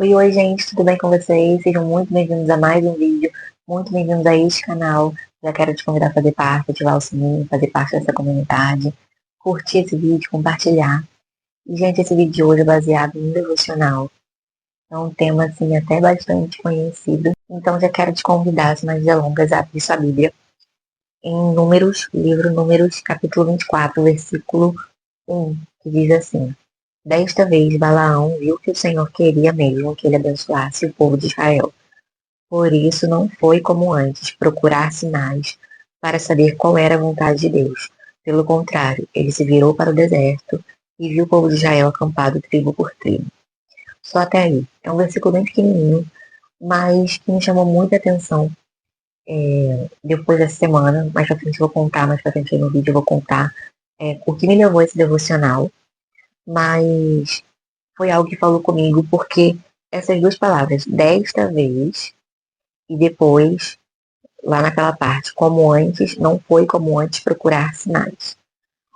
Oi, gente, tudo bem com vocês? Sejam muito bem-vindos a mais um vídeo, muito bem-vindos a este canal. Já quero te convidar a fazer parte, ativar o sininho, fazer parte dessa comunidade, curtir esse vídeo, compartilhar. E, gente, esse vídeo de hoje é baseado em devocional. É um tema, assim, até bastante conhecido. Então, já quero te convidar, sem mais delongas, a abrir sua Bíblia em Números, livro Números, capítulo 24, versículo 1, que diz assim: Desta vez Balaão viu que o Senhor queria mesmo que ele abençoasse o povo de Israel. Por isso não foi como antes procurar sinais para saber qual era a vontade de Deus. Pelo contrário, ele se virou para o deserto e viu o povo de Israel acampado tribo por tribo. Só até aí. É um versículo bem pequenininho, mas que me chamou muita atenção depois dessa semana. Mais pra frente eu vou contar, mais pra frente no vídeo eu vou contar o que me levou a esse devocional. Mas foi algo que falou comigo porque essas duas palavras, desta vez e depois, lá naquela parte, como antes, não foi como antes procurar sinais.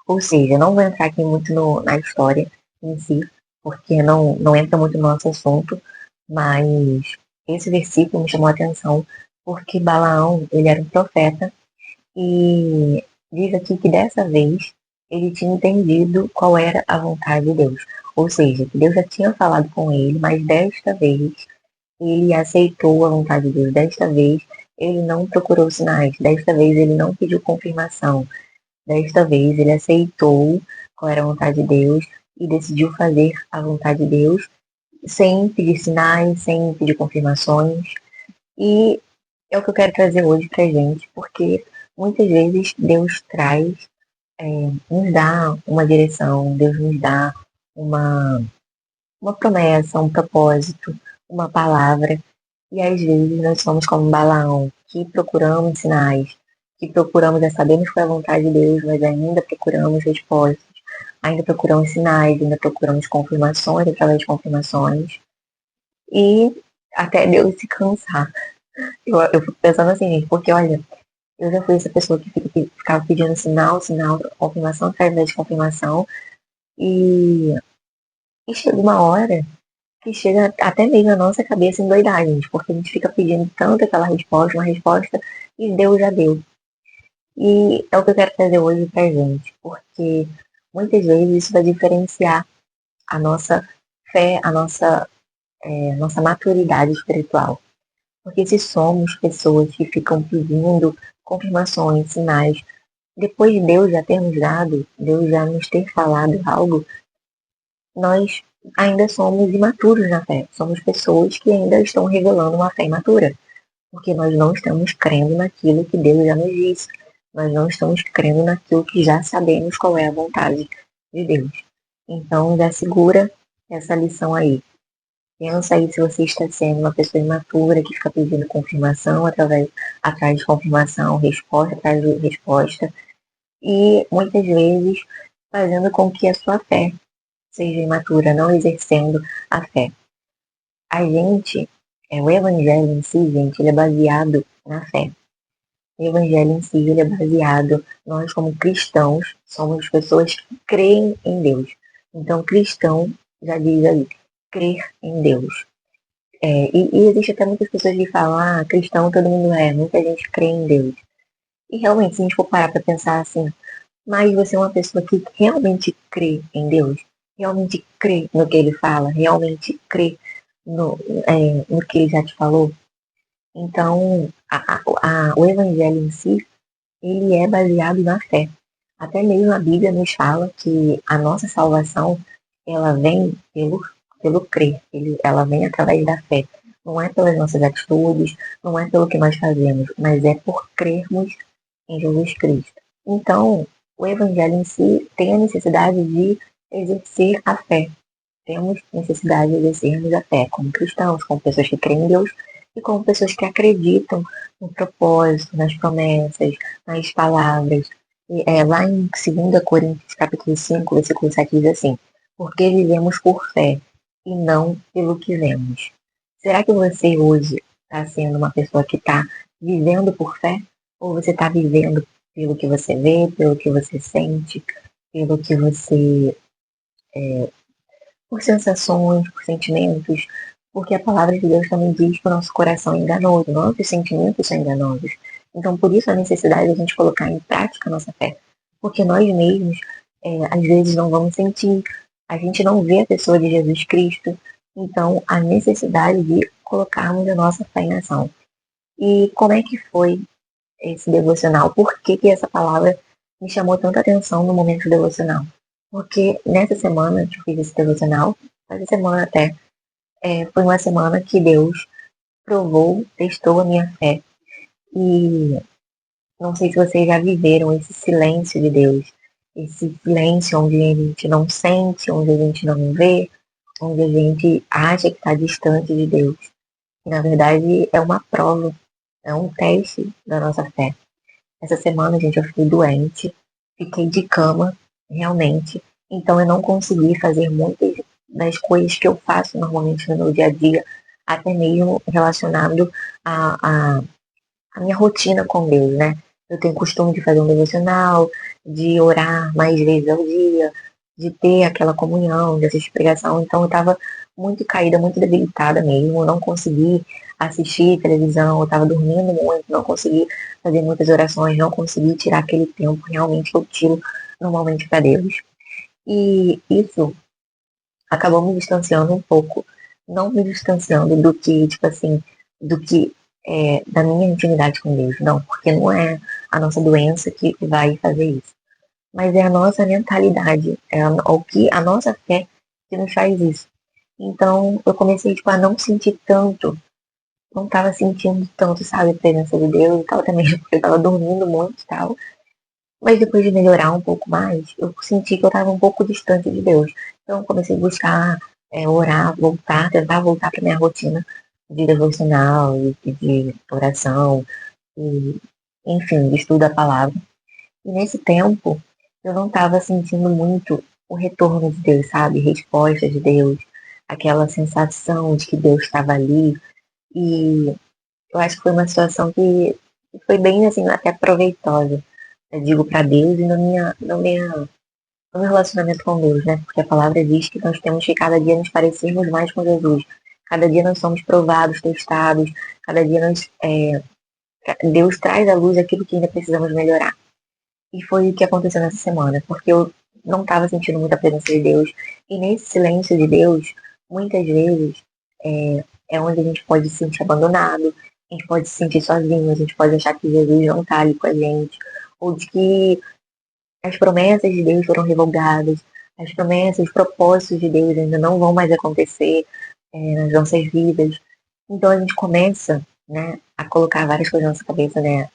Ou seja, não vou entrar aqui muito na história em si, porque não entra muito no nosso assunto, mas esse versículo me chamou a atenção porque Balaão, ele era um profeta e diz aqui que dessa vez ele tinha entendido qual era a vontade de Deus. Ou seja, que Deus já tinha falado com ele, mas desta vez ele aceitou a vontade de Deus. Desta vez ele não procurou sinais. Desta vez ele não pediu confirmação. Desta vez ele aceitou qual era a vontade de Deus e decidiu fazer a vontade de Deus sem pedir sinais, sem pedir confirmações. E é o que eu quero trazer hoje pra gente, porque muitas vezes Deus traz, nos dá uma direção, Deus nos dá uma, uma promessa, um propósito, uma palavra, e às vezes nós somos como Balaão, que procuramos sinais, que procuramos, já sabemos qual é a vontade de Deus, mas ainda procuramos respostas, ainda procuramos sinais, ainda procuramos confirmações através de confirmações, e até Deus se cansar. Eu fico pensando assim, gente, porque olha, eu já fui essa pessoa que ficava pedindo sinal, sinal, confirmação através de confirmação, e, e chega uma hora que chega até mesmo a nossa cabeça endoidar, gente, porque a gente fica pedindo tanto aquela resposta, uma resposta, e Deus já deu. E é o que eu quero trazer hoje pra gente, porque muitas vezes isso vai diferenciar a nossa fé, nossa maturidade espiritual. Porque se somos pessoas que ficam pedindo confirmações, sinais, depois de Deus já ter nos dado, Deus já nos ter falado algo, nós ainda somos imaturos na fé. Somos pessoas que ainda estão revelando uma fé imatura. Porque nós não estamos crendo naquilo que Deus já nos disse. Nós não estamos crendo naquilo que já sabemos qual é a vontade de Deus. Então já segura essa lição aí. Pensa aí se você está sendo uma pessoa imatura que fica pedindo confirmação atrás de confirmação, resposta atrás de resposta, e muitas vezes fazendo com que a sua fé seja imatura, não exercendo a fé. A gente, o evangelho em si, gente, ele é baseado na fé. O evangelho em si, ele é baseado, nós como cristãos, somos pessoas que creem em Deus. Então, cristão, já diz aí, crer em Deus. E existe até muitas pessoas que falam, cristão todo mundo é, muita gente crê em Deus. E realmente, se a gente for parar para pensar assim, mas você é uma pessoa que realmente crê em Deus, realmente crê no que ele fala, realmente crê no que ele já te falou. Então, o evangelho em si, ele é baseado na fé. Até mesmo a Bíblia nos fala que a nossa salvação, ela vem pelo crer, ela vem através da fé. Não é pelas nossas atitudes, não é pelo que nós fazemos, mas é por crermos em Jesus Cristo. Então, o Evangelho em si tem a necessidade de exercer a fé. Temos necessidade de exercermos a fé como cristãos, como pessoas que creem em Deus e como pessoas que acreditam no propósito, nas promessas, nas palavras. Lá em 2 Coríntios capítulo 5, versículo 7 diz assim: porque vivemos por fé e não pelo que vemos. Será que você hoje está sendo uma pessoa que está vivendo por fé? Ou você está vivendo pelo que você vê, pelo que você sente, pelo que você por sensações, por sentimentos, Porque a palavra de Deus também diz que o nosso coração é enganoso, nossos sentimentos são enganosos. Então, por isso a necessidade de a gente colocar em prática a nossa fé. Porque nós mesmos, às vezes, não vamos sentir, a gente não vê a pessoa de Jesus Cristo. Então, a necessidade de colocarmos a nossa fé em ação. E como é que foi esse devocional? Por que que essa palavra me chamou tanta atenção no momento devocional? Porque nessa semana que eu fiz esse devocional, essa semana até, foi uma semana que Deus provou, testou a minha fé. E não sei se vocês já viveram esse silêncio de Deus. Esse silêncio onde a gente não sente, onde a gente não vê, onde a gente acha que está distante de Deus. E, na verdade, é uma prova, é um teste da nossa fé. Essa semana, gente, eu fiquei doente, fiquei de cama, realmente. Então, eu não consegui fazer muitas das coisas que eu faço normalmente no meu dia a dia, até mesmo relacionado a a minha rotina com Deus, né? Eu tenho costume de fazer um devocional, de orar mais vezes ao dia, de ter aquela comunhão, de assistir pregação. Então eu estava muito caída, muito debilitada mesmo. Eu não consegui assistir televisão, eu estava dormindo muito, não consegui fazer muitas orações, não consegui tirar aquele tempo realmente que eu tiro normalmente para Deus. E isso acabou me distanciando um pouco, não me distanciando do que, tipo assim, do que da minha intimidade com Deus, não, porque não é a nossa doença que vai fazer isso, mas é a nossa mentalidade, o que a nossa fé que nos faz isso. Então eu comecei tipo, a não sentir tanto, não estava sentindo tanto, sabe, a presença de Deus e tal, também porque eu estava dormindo muito e tal. Mas depois de melhorar um pouco mais, eu senti que eu estava um pouco distante de Deus. Então eu comecei a buscar, orar, voltar, tentar voltar para minha rotina de devocional e de oração, e, enfim, de estudo da palavra. E nesse tempo, eu não estava sentindo muito o retorno de Deus, sabe? Resposta de Deus, aquela sensação de que Deus estava ali. E eu acho que foi uma situação que foi bem, assim, até proveitosa, eu digo para Deus e no meu relacionamento com Deus, né? Porque a palavra diz que nós temos que cada dia nos parecermos mais com Jesus. Cada dia nós somos provados, testados, cada dia Deus traz à luz aquilo que ainda precisamos melhorar. E foi o que aconteceu nessa semana, porque eu não estava sentindo muita presença de Deus. E nesse silêncio de Deus, muitas vezes, é onde a gente pode se sentir abandonado, a gente pode se sentir sozinho, a gente pode achar que Jesus não está ali com a gente, ou de que as promessas de Deus foram revogadas, as promessas, os propósitos de Deus ainda não vão mais acontecer nas nossas vidas. Então a gente começa, né, a colocar várias coisas na nossa cabeça, né?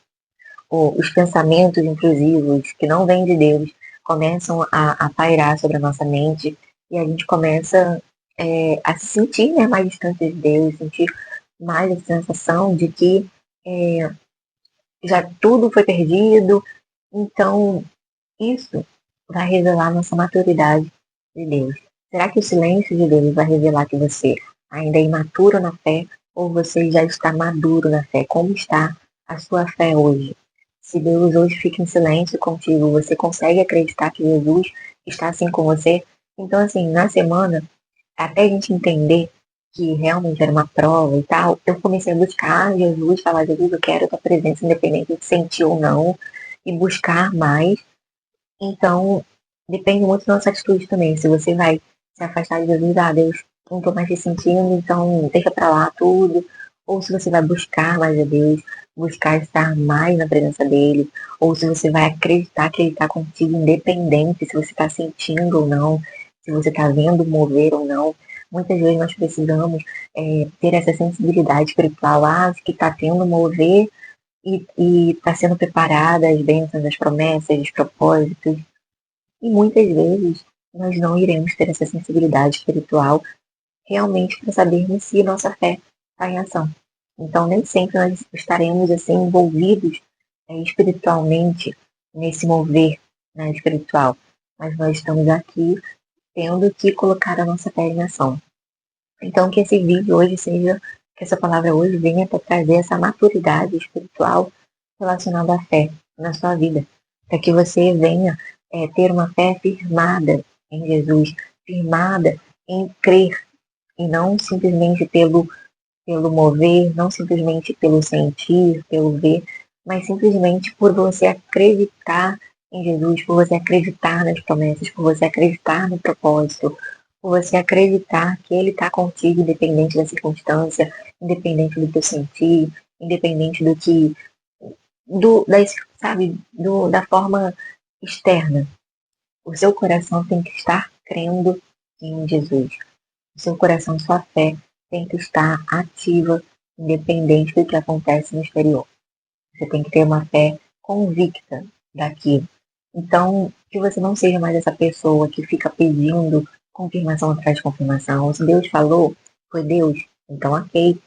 Os pensamentos intrusivos que não vêm de Deus começam a pairar sobre a nossa mente e a gente começa a se sentir, né, mais distante de Deus, sentir mais a sensação de que já tudo foi perdido. Então isso vai revelar nossa maturidade de Deus. Será que o silêncio de Deus vai revelar que você ainda é imaturo na fé ou você já está maduro na fé? Como está a sua fé hoje? Se Deus hoje fica em silêncio contigo, você consegue acreditar que Jesus está assim com você? Então, assim, na semana, até a gente entender que realmente era uma prova e tal, eu comecei a buscar Jesus, falar, Jesus, eu quero a tua presença, independente de sentir ou não, e buscar mais. Então, depende muito da nossa atitude também. Se você vai se afastar de Jesus, Deus, não tô mais te sentindo, então deixa pra lá tudo. Ou se você vai buscar mais a Deus, buscar estar mais na presença dele. Ou se você vai acreditar que ele tá contigo, independente se você tá sentindo ou não, se você tá vendo mover ou não. Muitas vezes nós precisamos ter essa sensibilidade espiritual, que tá tendo mover e está sendo preparada as bênçãos, as promessas, os propósitos. E muitas vezes nós não iremos ter essa sensibilidade espiritual realmente para sabermos se nossa fé está em ação. Então nem sempre nós estaremos assim envolvidos espiritualmente nesse mover, né, espiritual. Mas nós estamos aqui tendo que colocar a nossa fé em ação. Então que esse vídeo hoje seja, que essa palavra hoje venha para trazer essa maturidade espiritual relacionada à fé na sua vida. Para que você venha ter uma fé firmada em Jesus, firmada em crer e não simplesmente pelo mover, não simplesmente pelo sentir, pelo ver, mas simplesmente por você acreditar em Jesus, por você acreditar nas promessas, por você acreditar no propósito, por você acreditar que Ele está contigo, independente da circunstância, independente do teu sentir, independente do que, da forma externa. O seu coração tem que estar crendo em Jesus. O seu coração, sua fé tem que estar ativa, independente do que acontece no exterior. Você tem que ter uma fé convicta daquilo. Então, que você não seja mais essa pessoa que fica pedindo confirmação atrás de confirmação. Se Deus falou, foi Deus. Então, ok,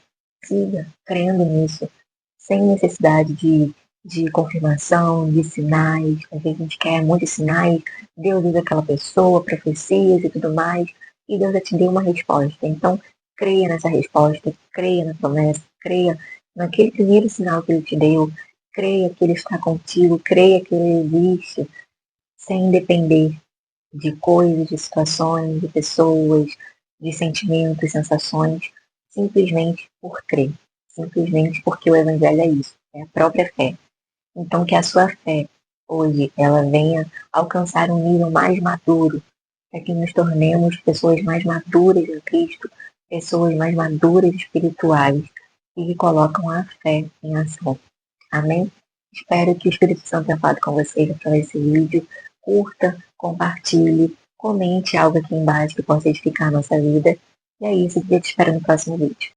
siga crendo nisso, sem necessidade de confirmação, de sinais. Às vezes a gente quer muitos sinais. Deus usa aquela pessoa, profecias e tudo mais, e Deus já te deu uma resposta. Então, creia nessa resposta, creia na promessa, creia naquele primeiro sinal que Ele te deu, creia que Ele está contigo, creia que Ele existe, sem depender de coisas, de situações, de pessoas, de sentimentos, sensações, simplesmente por crer, simplesmente porque o Evangelho é isso, é a própria fé. Então, que a sua fé hoje ela venha alcançar um nível mais maduro, para que nos tornemos pessoas mais maduras em Cristo, pessoas mais maduras espirituais e que colocam a fé em ação. Amém? Espero que o Espírito Santo tenha falado com vocês através desse vídeo. Curta, compartilhe, comente algo aqui embaixo que possa edificar a nossa vida. E é isso, eu te espero no próximo vídeo.